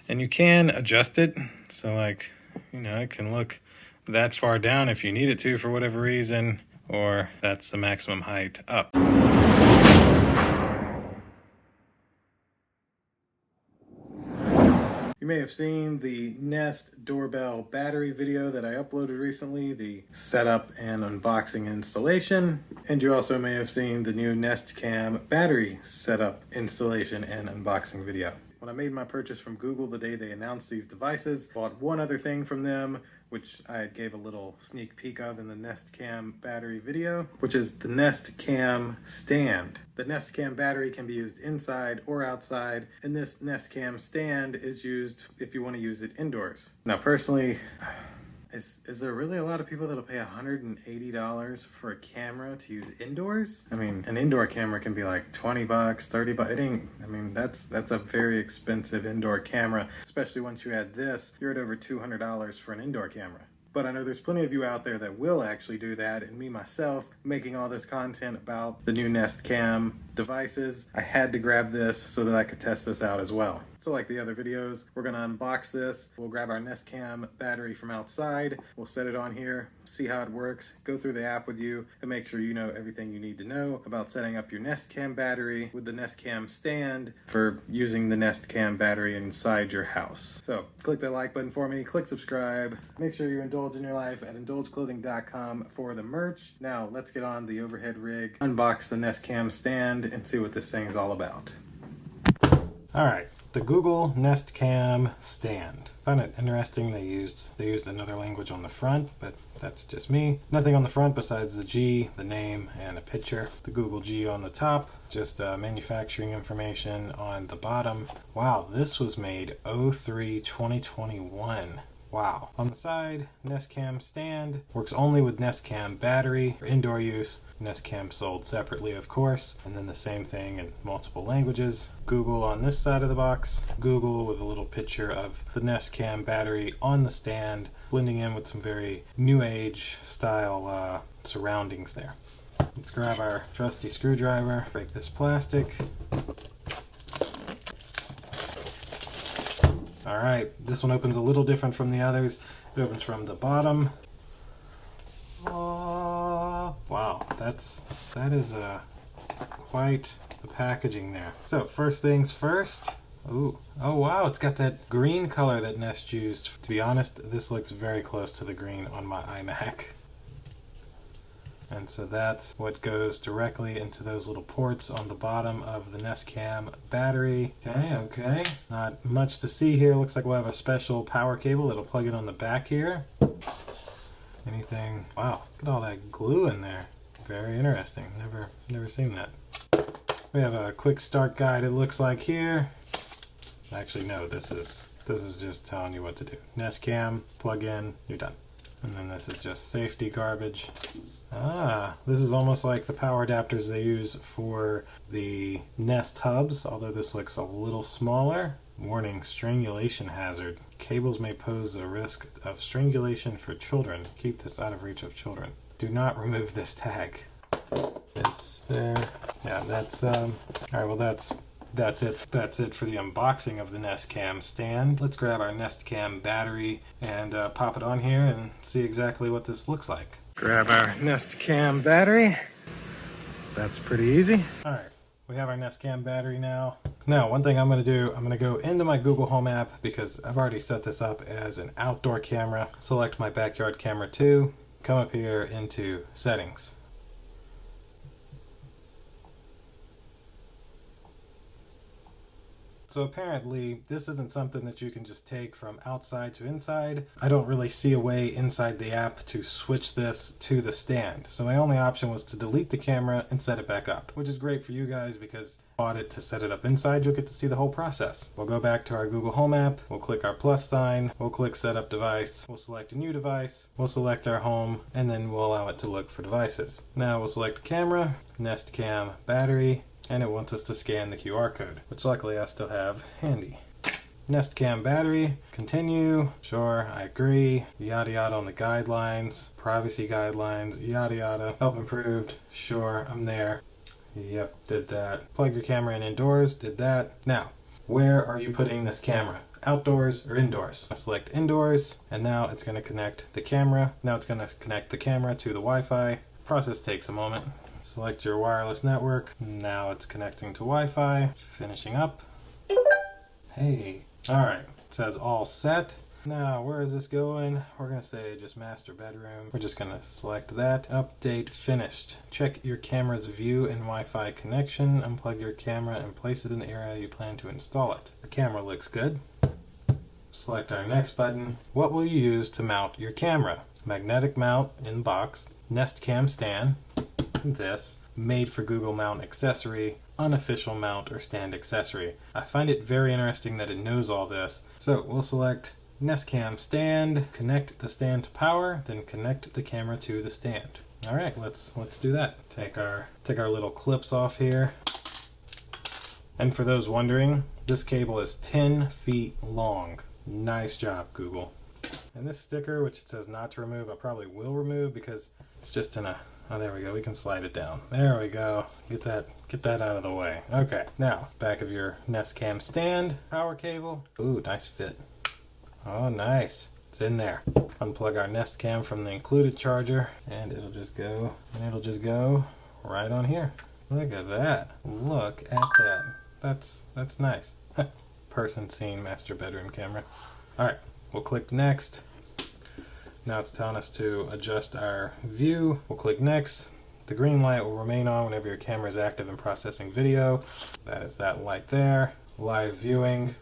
And you can adjust it, so like, you know, it can look that far down if you need it to for whatever reason, or that's the maximum height up. You may have seen the Nest doorbell battery video that I uploaded recently, the setup and unboxing installation. And you also may have seen the new Nest Cam battery setup, installation, and unboxing video. When I made my purchase from Google the day they announced these devices, bought one other thing from them, which I gave a little sneak peek of in the Nest Cam battery video, which is the Nest Cam stand. The Nest Cam battery can be used inside or outside, and this Nest Cam stand is used if you want to use it indoors. Now personally, is there really a lot of people that'll pay $180 for a camera to use indoors? I mean, an indoor camera can be like 20 bucks, 30 bucks. It ain't, I mean, that's a very expensive indoor camera, especially once you add this, you're at over $200 for an indoor camera. But I know there's plenty of you out there that will actually do that, and me myself, making all this content about the new Nest Cam devices, I had to grab this so that I could test this out as well. So like the other videos, we're gonna unbox this, we'll grab our Nest Cam battery from outside, we'll set it on here, see how it works, go through the app with you, and make sure you know everything you need to know about setting up your Nest Cam battery with the Nest Cam stand for using the Nest Cam battery inside your house. So click that like button for me, click subscribe, make sure you indulge in your life at indulgeclothing.com for the merch. Now let's get on the overhead rig, unbox the Nest Cam stand, and see what this thing is all about. Alright. The Google Nest Cam stand. I found it interesting they used another language on the front, but that's just me. Nothing on the front besides the G, the name, and a picture. The Google G on the top, just manufacturing information on the bottom. Wow, this was made 03/2021. Wow. On the side, Nest Cam stand. Works only with Nest Cam battery for indoor use. Nest Cam sold separately, of course. And then the same thing in multiple languages. Google on this side of the box. Google with a little picture of the Nest Cam battery on the stand, blending in with some very new age style surroundings there. Let's grab our trusty screwdriver, break this plastic. Alright, this one opens a little different from the others. It opens from the bottom. Oh, wow, that is quite the packaging there. So first things first. Ooh, oh wow, it's got that green color that Nest used. To be honest, this looks very close to the green on my iMac. And so that's what goes directly into those little ports on the bottom of the Nest Cam battery. Okay. Not much to see here. Looks like we'll have a special power cable that'll plug it on the back here. Anything? Wow, look at all that glue in there. Very interesting. Never seen that. We have a quick start guide, it looks like here. Actually, no, this is just telling you what to do. Nest Cam, plug in, you're done. And then this is just safety garbage. Ah, this is almost like the power adapters they use for the Nest hubs, although this looks a little smaller. Warning, strangulation hazard. Cables may pose a risk of strangulation for children. Keep this out of reach of children. Do not remove this tag. This there. Yeah, that's alright, well that's it. That's it for the unboxing of the Nest Cam stand. Let's grab our Nest Cam battery and pop it on here and see exactly what this looks like. Grab our Nest Cam battery. That's pretty easy. Alright, we have our Nest Cam battery now. Now, one thing I'm going to do, I'm going to go into my Google Home app because I've already set this up as an outdoor camera. Select my backyard camera too. Come up here into settings. So apparently, this isn't something that you can just take from outside to inside. I don't really see a way inside the app to switch this to the stand. So my only option was to delete the camera and set it back up, which is great for you guys because I bought it to set it up inside. You'll get to see the whole process. We'll go back to our Google Home app. We'll click our plus sign. We'll click Setup Device. We'll select a new device. We'll select our home, and then we'll allow it to look for devices. Now we'll select the camera, Nest Cam battery, and it wants us to scan the QR code, which luckily I still have handy. Nest Cam battery, continue, sure, I agree, yada yada on the guidelines, privacy guidelines, yada yada, help improved, sure, I'm there, yep, did that. Plug your camera in indoors, did that. Now, where are you putting this camera? outdoors or indoors. I select indoors, and now it's going to connect the camera. Now it's going to connect the camera to the Wi-Fi. Process takes a moment. Select your wireless network. Now it's connecting to Wi-Fi. Finishing up. Hey. Alright. It says all set. Now, where is this going? We're going to say just master bedroom. We're just going to select that. Update finished. Check your camera's view and Wi-Fi connection. Unplug your camera and place it in the area you plan to install it. The camera looks good. Select our next button. What will you use to mount your camera? Magnetic mount in box. Nest Cam stand. This. Made for Google mount accessory. Unofficial mount or stand accessory. I find it very interesting that it knows all this. So we'll select Nest Cam stand, connect the stand to power, then connect the camera to the stand. All right, let's do that. Take our little clips off here. And for those wondering, this cable is 10 feet long. Nice job, Google. And this sticker, which it says not to remove, I probably will remove because it's just in a, oh, there we go. We can slide it down. There we go. Get that out of the way. Okay, now back of your Nest Cam stand, power cable. Ooh, nice fit. Oh, nice. It's in there. Unplug our Nest Cam from the included charger, and it'll just go right on here. Look at that. Look at that. That's nice. Person scene master bedroom camera. All right, we'll click next. Now it's telling us to adjust our view. We'll click next. The green light will remain on whenever your camera is active and processing video. That is that light there. Live viewing.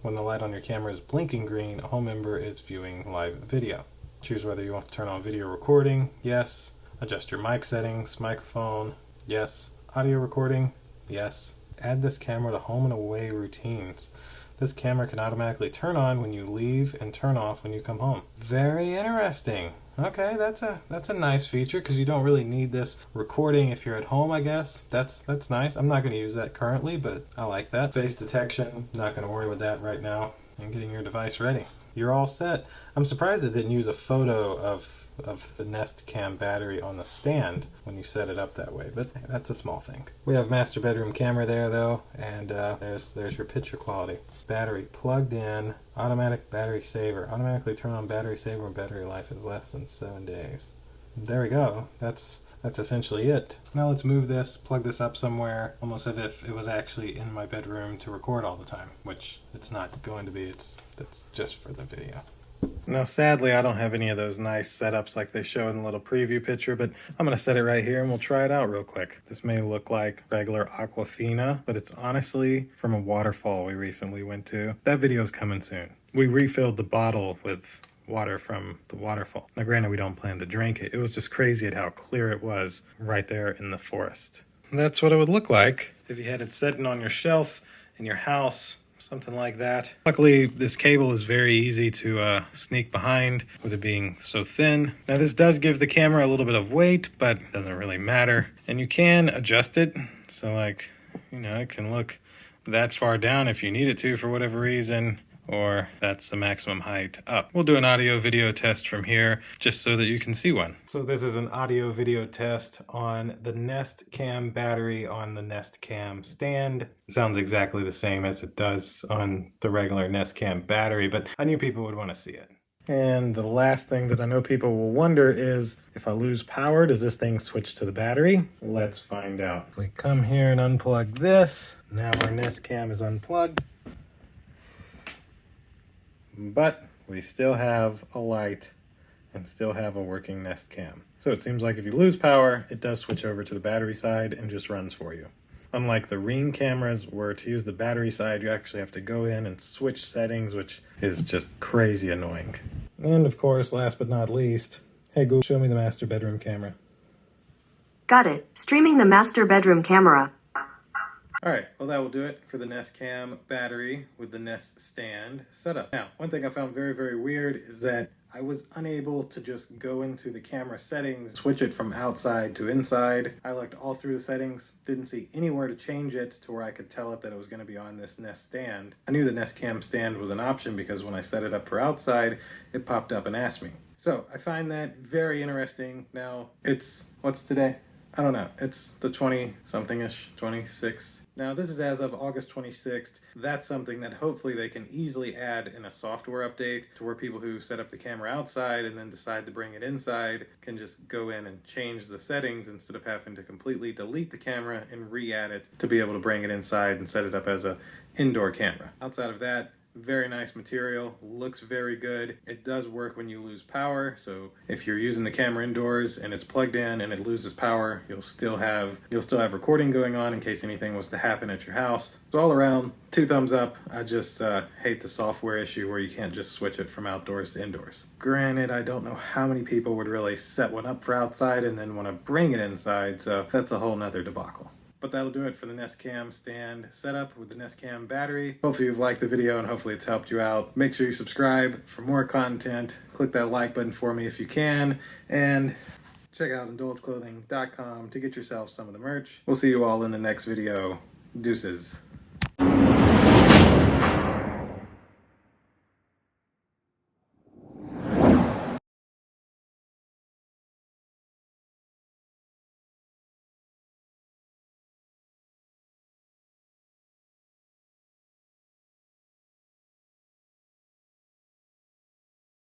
When the light on your camera is blinking green, a home member is viewing live video. Choose whether you want to turn on video recording. Yes. Adjust your mic settings, microphone. Yes. Audio recording. Yes. Add this camera to home and away routines. This camera can automatically turn on when you leave and turn off when you come home. Very interesting. Okay, that's a nice feature because you don't really need this recording if you're at home, I guess. That's nice. I'm not going to use that currently, but I like that. Face detection, not going to worry with that right now. And getting your device ready. You're all set. I'm surprised it didn't use a photo of the Nest Cam battery on the stand when you set it up that way, but that's a small thing. We have master bedroom camera there though, and there's your picture quality. Battery plugged in, automatic battery saver. Automatically turn on battery saver when battery life is less than 7 days. There we go. That's essentially it. Now let's move this, plug this up somewhere, almost as if it was actually in my bedroom to record all the time, which it's not going to be. That's just for the video. Now sadly I don't have any of those nice setups like they show in the little preview picture, but I'm going to set it right here and we'll try it out real quick. This may look like regular Aquafina, but it's honestly from a waterfall we recently went to. That video is coming soon. We refilled the bottle with water from the waterfall. Now granted we don't plan to drink it. It was just crazy at how clear it was right there in the forest. That's what it would look like if you had it sitting on your shelf in your house. Something like that. Luckily, this cable is very easy to sneak behind with it being so thin. Now this does give the camera a little bit of weight, but it doesn't really matter. And you can adjust it. So like, you know, it can look that far down if you need it to for whatever reason, or that's the maximum height up. We'll do an audio video test from here just so that you can see one. So this is an audio video test on the Nest Cam battery on the Nest Cam stand. It sounds exactly the same as it does on the regular Nest Cam battery, but I knew people would want to see it. And the last thing that I know people will wonder is, if I lose power, does this thing switch to the battery? Let's find out. We come here and unplug this. Now our Nest Cam is unplugged. But we still have a light and still have a working Nest Cam. So it seems like if you lose power, it does switch over to the battery side and just runs for you. Unlike the Ring cameras, where to use the battery side, you actually have to go in and switch settings, which is just crazy annoying. And of course, last but not least, hey Google, show me the master bedroom camera. Got it. Streaming the master bedroom camera. Alright, well that will do it for the Nest Cam battery with the Nest stand setup. Now, one thing I found very, very weird is that I was unable to just go into the camera settings, switch it from outside to inside. I looked all through the settings, didn't see anywhere to change it to where I could tell it that it was going to be on this Nest stand. I knew the Nest Cam stand was an option because when I set it up for outside, it popped up and asked me. So I find that very interesting. Now, what's today? I don't know. It's the 20-something-ish, 26 Now, this is as of August 26th. That's something that hopefully they can easily add in a software update to where people who set up the camera outside and then decide to bring it inside can just go in and change the settings instead of having to completely delete the camera and re-add it to be able to bring it inside and set it up as an indoor camera. Outside of that, very nice material, looks very good. It does work when you lose power, so if you're using the camera indoors and it's plugged in and it loses power, you'll still have recording going on in case anything was to happen at your house. So all around, 2 thumbs up. I just hate the software issue where you can't just switch it from outdoors to indoors. Granted, I don't know how many people would really set one up for outside and then want to bring it inside, so that's a whole nother debacle. But that'll do it for the Nest Cam stand setup with the Nest Cam battery. Hopefully you've liked the video and hopefully it's helped you out. Make sure you subscribe for more content. Click that like button for me if you can. And check out indulgeclothing.com to get yourself some of the merch. We'll see you all in the next video. Deuces.